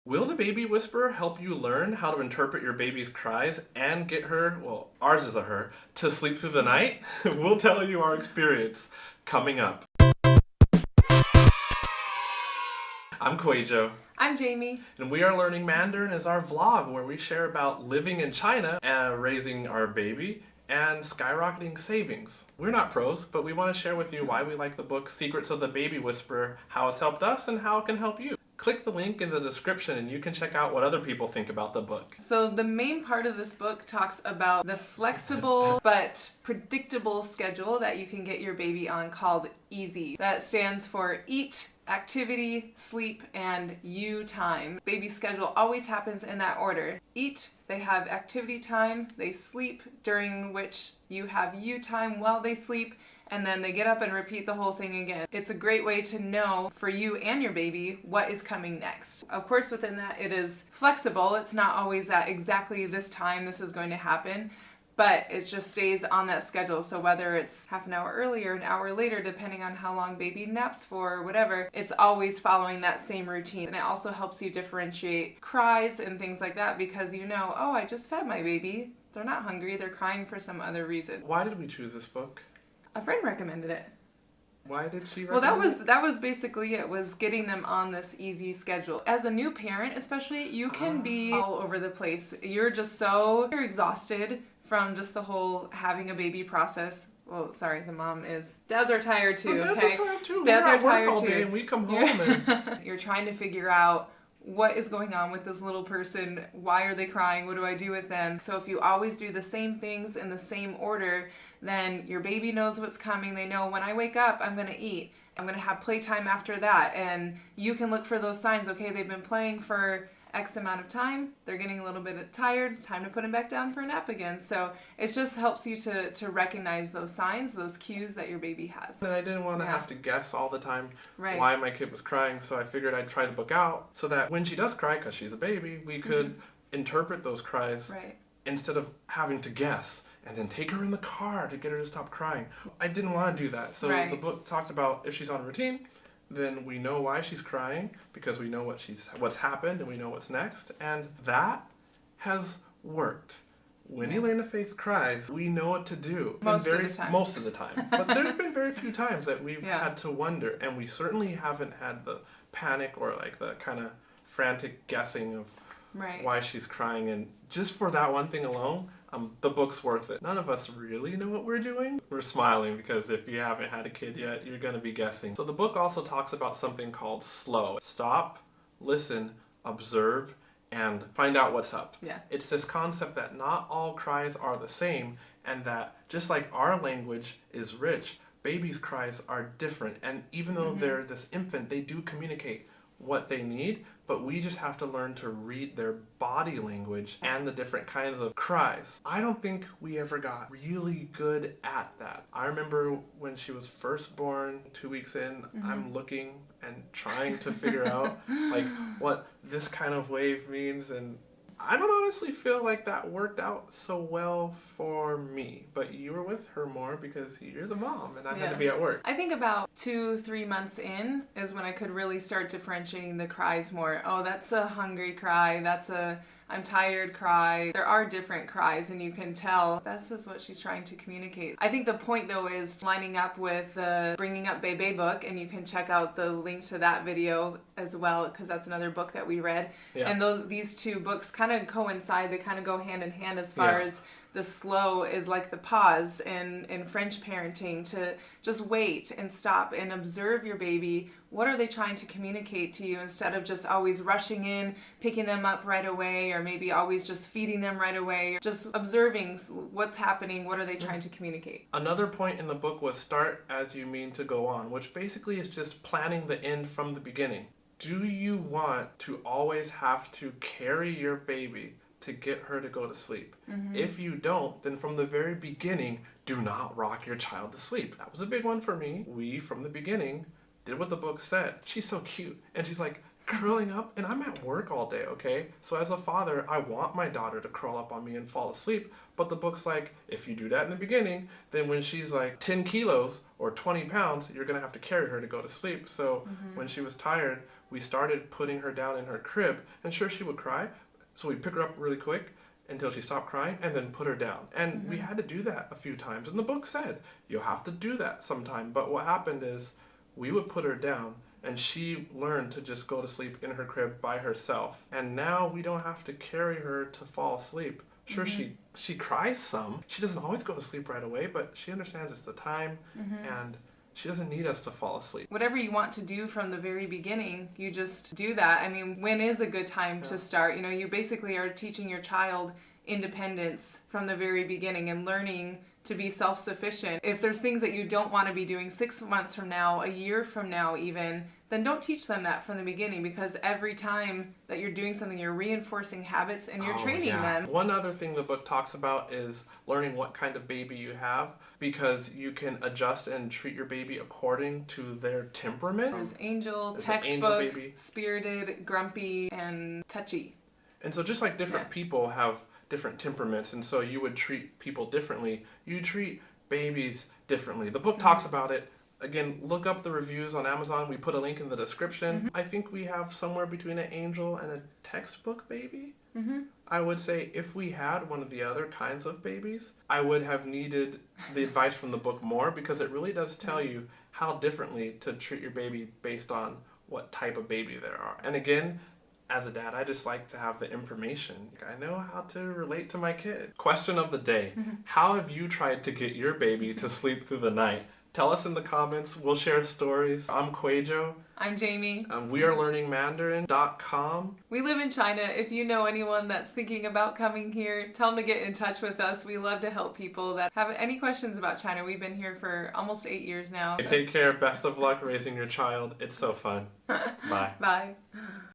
Will the baby whisperer help you learn how to interpret your baby's cries and get her, well, ours is a her, to sleep through the night? We'll tell you our experience coming up. I'm Kwejo. I'm Jamie. And we are learning Mandarin as our vlog where we share about living in China and raising our baby and skyrocketing savings. We're not pros, but we want to share with you why we like the book Secrets of the Baby Whisperer, how it's helped us, and how it can help you. Click the link in the description and you can check out what other people think about the book. So the main part of this book talks about the flexible but predictable schedule that you can get your baby on called EASY. That stands for Eat, Activity, Sleep, and You Time. Baby schedule always happens in that order. Eat, they have activity time, they sleep, during which you have you time while they sleep, and then they get up and repeat the whole thing again. It's a great way to know for you and your baby what is coming next. Of course, within that it is flexible. It's not always at exactly this time this is going to happen, but it just stays on that schedule. So whether it's half an hour earlier, an hour later, depending on how long baby naps for or whatever, it's always following that same routine. And it also helps you differentiate cries and things like that because you know, oh, I just fed my baby. They're not hungry, they're crying for some other reason. Why did we choose this book? A friend recommended it. Why did she Well, recommend it? that was basically it, was getting them on this easy schedule. As a new parent especially, you can be all over the place. You're exhausted from just the whole having a baby process. Well, sorry, the mom is. Dads are tired too, Dads okay? are tired too. Dads We're are at work tired all too. day and we come home and You're trying to figure out what is going on with this little person? Why are they crying? What do I do with them? So if you always do the same things in the same order, then your baby knows what's coming. They know when I wake up, I'm going to eat. I'm going to have playtime after that. And you can look for those signs. Okay, they've been playing for X amount of time. They're getting a little bit tired. Time to put them back down for a nap again. So it just helps you to recognize those signs, those cues that your baby has. and I didn't want to have to guess all the time Right. why my kid was crying, so I figured I'd try the book out so that when she does cry, because she's a baby, we could interpret those cries Right. instead of having to guess and then take her in the car to get her to stop crying. I didn't want to do that. So Right. the book talked about if she's on routine, then we know why she's crying because we know what's happened and we know what's next. And that has worked. When Elena Faith cries, we know what to do. Most of the time. Most of the time. But there's been very few times that we've Yeah. had to wonder, and we certainly haven't had the panic or like the kind of frantic guessing of Right. why she's crying. And just for that one thing alone, the book's worth it. None of us really know what we're doing. We're smiling because if you haven't had a kid yet, you're going to be guessing. So the book also talks about something called slow. Stop, listen, observe, and find out what's up. Yeah. It's this concept that not all cries are the same, and that just like our language is rich, babies' cries are different. And even though they're this infant, they do communicate what they need, but we just have to learn to read their body language and the different kinds of cries. I don't think we ever got really good at that. I remember when she was first born, 2 weeks in, I'm looking and trying to figure out like what this kind of wave means, and I don't honestly feel like that worked out so well for me, but you were with her more because you're the mom and I had to be at work. I think about 2-3 months in is when I could really start differentiating the cries more. Oh, that's a hungry cry. That's a I'm tired cry. There are different cries and you can tell this is what she's trying to communicate. I think the point though is lining up with the Bringing Up Bebe book, and you can check out the link to that video as well because that's another book that we read. Yeah. And these two books kind of coincide. They kind of go hand in hand as far as the slow is like the pause in French parenting, to just wait and stop and observe your baby. What are they trying to communicate to you instead of just always rushing in, picking them up right away, or maybe always just feeding them right away. Just observing what's happening, what are they trying to communicate. Another point in the book was start as you mean to go on, which basically is just planning the end from the beginning. Do you want to always have to carry your baby to get her to go to sleep? If you don't, then from the very beginning, do not rock your child to sleep. That was a big one for me. We, from the beginning, did what the book said. She's so cute. And she's like curling up, and I'm at work all day, okay? So as a father, I want my daughter to curl up on me and fall asleep, but the book's like, if you do that in the beginning, then when she's like 10 kilos or 20 pounds, you're gonna have to carry her to go to sleep. So when she was tired, we started putting her down in her crib, and sure, she would cry, so we pick her up really quick until she stopped crying and then put her down. And we had to do that a few times. And the book said, you'll have to do that sometime. But what happened is we would put her down and she learned to just go to sleep in her crib by herself. And now we don't have to carry her to fall asleep. Sure, she cries some. She doesn't always go to sleep right away, but she understands it's the time and she doesn't need us to fall asleep. Whatever you want to do from the very beginning, you just do that. I mean, when is a good time to start? You know, you basically are teaching your child independence from the very beginning and learning to be self-sufficient. If there's things that you don't want to be doing 6 months from now, a year from now even, then don't teach them that from the beginning, because every time that you're doing something, you're reinforcing habits and you're training them. One other thing the book talks about is learning what kind of baby you have, because you can adjust and treat your baby according to their temperament. There's angel, There's an textbook, angel baby. spirited, grumpy, and touchy. And so just like different people have different temperaments, and so you would treat people differently, you treat babies differently. The book talks about it. Again, look up the reviews on Amazon. We put a link in the description. I think we have somewhere between an angel and a textbook baby. I would say if we had one of the other kinds of babies, I would have needed the advice from the book more, because it really does tell you how differently to treat your baby based on what type of baby there are. And again, as a dad, I just like to have the information. I know how to relate to my kid. Question of the day. How have you tried to get your baby to sleep through the night? Tell us in the comments. We'll share stories. I'm Kwejo. I'm Jamie. We are learning Mandarin.com. We live in China. If you know anyone that's thinking about coming here, tell them to get in touch with us. We love to help people that have any questions about China. We've been here for almost 8 years now. Take care. Best of luck raising your child. It's so fun. Bye. Bye.